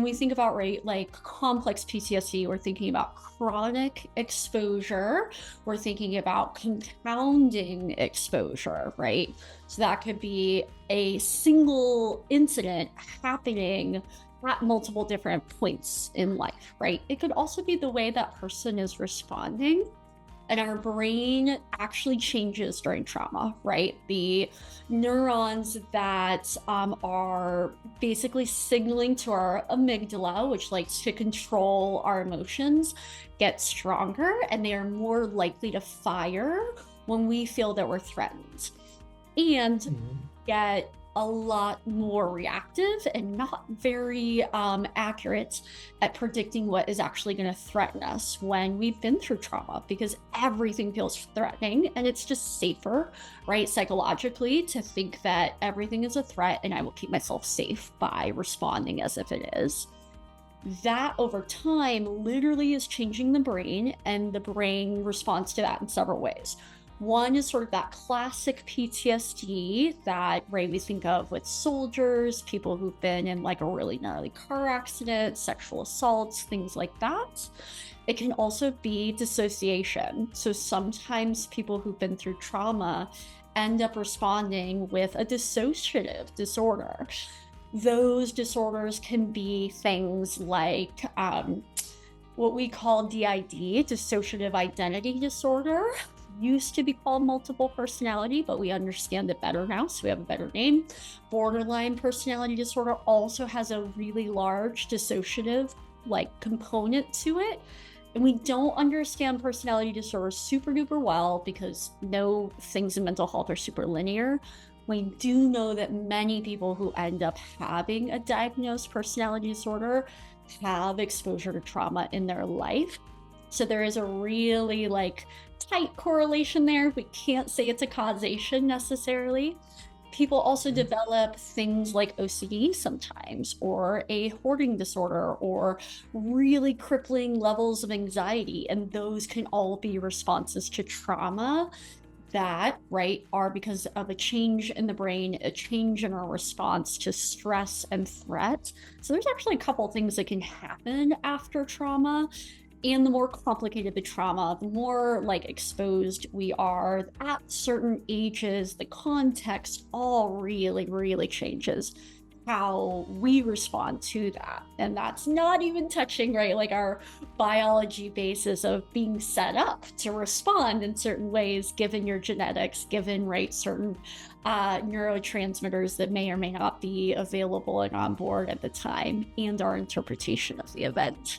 when we think about, right, like complex PTSD, we're thinking about chronic exposure, we're thinking about compounding exposure, right? So that could be a single incident happening at multiple different points in life, right? It could also be the way that person is responding. And our brain actually changes during trauma, right? The neurons that are basically signaling to our amygdala, which likes to control our emotions, get stronger, and they are more likely to fire when we feel that we're threatened, and Mhm. get a lot more reactive and not very accurate at predicting what is actually going to threaten us when we've been through trauma, because everything feels threatening and it's just safer, right, psychologically, to think that everything is a threat and I will keep myself safe by responding as if it is. That over time literally is changing the brain, and the brain responds to that in several ways. One is sort of that classic PTSD that, right, we think of with soldiers, people who've been in like a really gnarly car accident, sexual assaults, things like that. It can also be dissociation. So sometimes people who've been through trauma end up responding with a dissociative disorder. Those disorders can be things like what we call DID, dissociative identity disorder. Used to be called multiple personality, but we understand it better now, so we have a better name. Borderline personality disorder also has a really large dissociative like component to it. And we don't understand personality disorders super duper well because no things in mental health are super linear. We do know that many people who end up having a diagnosed personality disorder have exposure to trauma in their life. So there is a really like tight correlation there. We can't say it's a causation necessarily. People also Mhm. develop things like OCD sometimes, or a hoarding disorder, or really crippling levels of anxiety. And those can all be responses to trauma that, right, are because of a change in the brain, a change in our response to stress and threat. So there's actually a couple things that can happen after trauma. And the more complicated the trauma, the more like exposed we are at certain ages, the context all really, really changes how we respond to that. And that's not even touching, right, like our biology basis of being set up to respond in certain ways, given your genetics, given, right, certain neurotransmitters that may or may not be available and on board at the time, and our interpretation of the event.